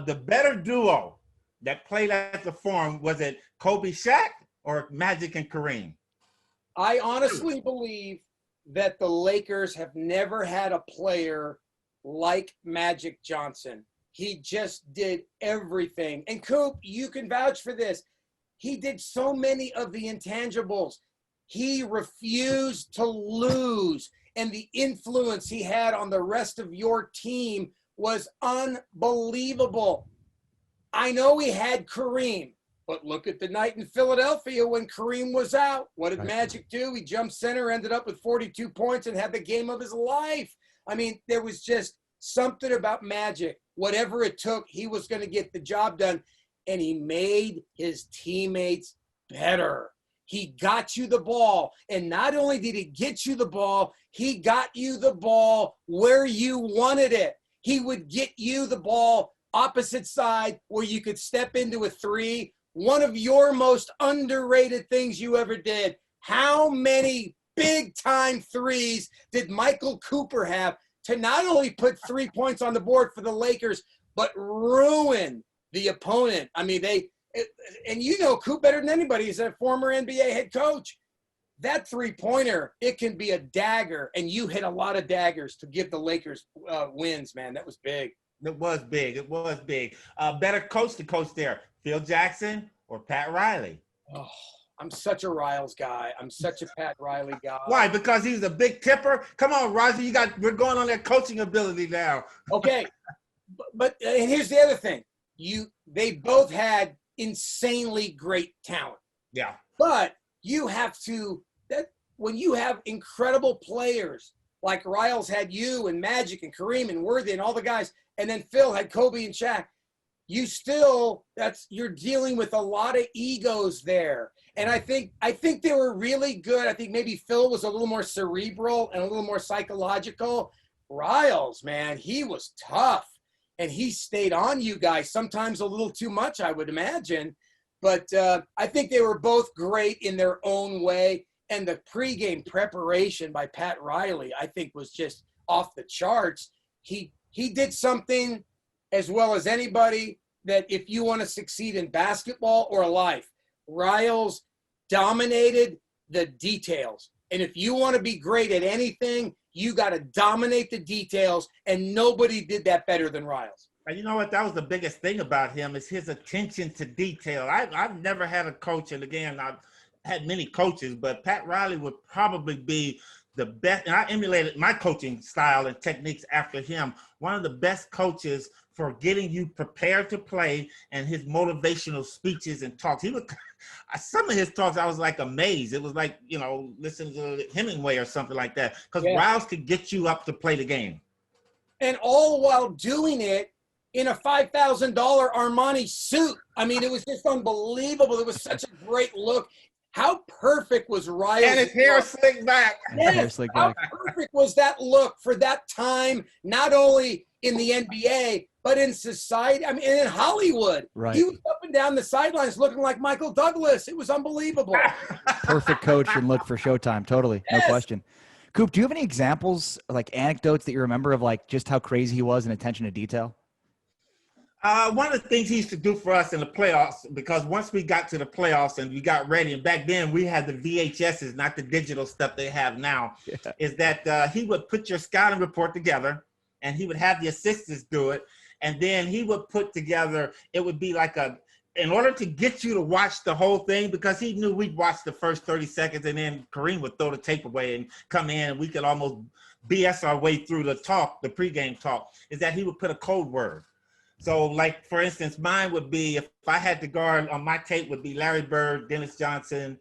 the better duo that played at the Forum, was it Kobe Shaq or Magic and Kareem? I honestly believe that the Lakers have never had a player like Magic Johnson. He just did everything. And Coop, you can vouch for this. He did so many of the intangibles. He refused to lose. And the influence he had on the rest of your team was unbelievable. I know he had Kareem, but look at the night in Philadelphia when Kareem was out. What did Magic do? He jumped center, ended up with 42 points, and had the game of his life. I mean, there was just something about Magic. Whatever it took, he was going to get the job done. And he made his teammates better. He got you the ball. And not only did he get you the ball, he got you the ball where you wanted it. He would get you the ball opposite side where you could step into a three. One of your most underrated things you ever did. How many big-time threes did Michael Cooper have to not only put 3 points on the board for the Lakers, but ruin the opponent? I mean, and you know Coop better than anybody. He's a former NBA head coach. That three-pointer, it can be a dagger, and you hit a lot of daggers to give the Lakers wins, man. That was big. It was big. It was big. Better coach to coach there, Phil Jackson or Pat Riley? Oh, I'm such a Riles guy. I'm such a Pat Riley guy. Why? Because he's a big tipper? Come on, Roger. We're going on that coaching ability now. Okay. But and here's the other thing. They both had insanely great talent. Yeah. But when you have incredible players like Riles had you and Magic and Kareem and Worthy and all the guys, and then Phil had Kobe and Shaq, you're dealing with a lot of egos there. And I think they were really good. I think maybe Phil was a little more cerebral and a little more psychological. Riles, man, he was tough. And he stayed on you guys, sometimes a little too much, I would imagine. But I think they were both great in their own way. And the pregame preparation by Pat Riley, I think, was just off the charts. He did something as well as anybody that if you want to succeed in basketball or life, Riles dominated the details. And if you want to be great at anything, you got to dominate the details, and nobody did that better than Riles. And you know what? That was the biggest thing about him is his attention to detail. I've never had a coach, and again, I've had many coaches, but Pat Riley would probably be the best. And I emulated my coaching style and techniques after him. One of the best coaches for getting you prepared to play, and his motivational speeches and talks. Some of his talks, I was like amazed. It was like, listening to Hemingway or something like that, because Riles could get you up to play the game. And all while doing it in a $5,000 Armani suit. I mean, it was just unbelievable. It was such a great look. How perfect was Riles? And his hair slicked back. Yes, how perfect was that look for that time, not only in the NBA, but in society. I mean, in Hollywood. Right. He was up and down the sidelines looking like Michael Douglas. It was unbelievable. Perfect coach and look for Showtime. Totally. No question. Coop, do you have any examples, like anecdotes that you remember of like just how crazy he was in attention to detail? One of the things he used to do for us in the playoffs, because once we got to the playoffs and we got ready, and back then we had the VHSs, not the digital stuff they have now, is that he would put your scouting report together, and he would have the assistants do it, and then he would put together, it would be like in order to get you to watch the whole thing, because he knew we'd watch the first 30 seconds, and then Kareem would throw the tape away and come in, and we could almost BS our way through the pregame talk, is that he would put a code word. So, like, for instance, mine would be, if I had to guard on my tape, would be Larry Bird, Dennis Johnson,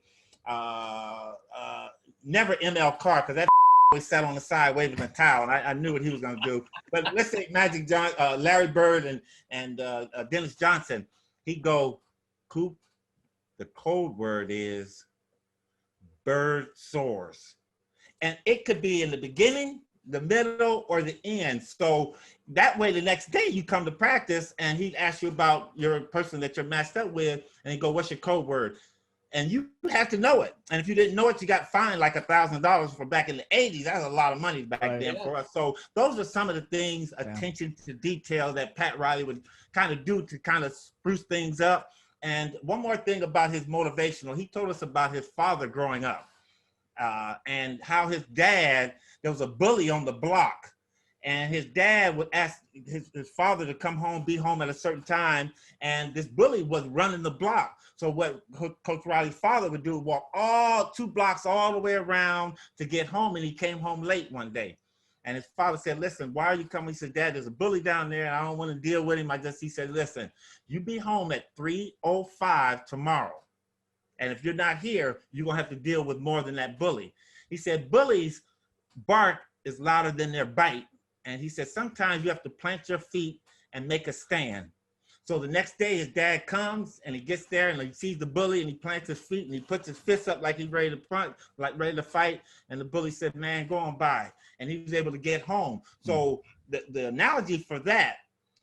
never ML Carr, because that always sat on the side waving a towel, and I knew what he was going to do. But let's say Larry Bird and Dennis Johnson, he'd go, Coop, the code word is Bird soars. And it could be in the beginning, the middle, or the end. So that way the next day you come to practice and he'd ask you about your person that you're matched up with, and he'd go, what's your code word? And you have to know it. And if you didn't know it, you got fined like $1,000 for back in the 80s. That's a lot of money back then for us. So those are some of the things, attention to detail, that Pat Riley would kind of do to kind of spruce things up. And one more thing about his motivational, he told us about his father growing up and how his dad, there was a bully on the block. And his dad would ask his father to come home, be home at a certain time. And this bully was running the block. So what Coach Riley's father would do, walk all 2 blocks all the way around to get home. And he came home late one day. And his father said, listen, why are you coming? He said, Dad, there's a bully down there. And I don't want to deal with him. He said, listen, you be home at 3:05 tomorrow. And if you're not here, you're going to have to deal with more than that bully. He said, bullies bark is louder than their bite. And he said, sometimes you have to plant your feet and make a stand. So the next day, his dad comes and he gets there and he sees the bully and he plants his feet and he puts his fists up like he's ready to punch, like ready to fight. And the bully said, man, go on by. And he was able to get home. So the analogy for that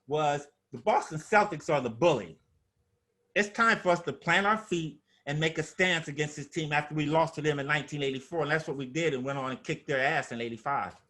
was the Boston Celtics are the bully. It's time for us to plant our feet and make a stance against this team after we lost to them in 1984. And that's what we did and went on and kicked their ass in 85.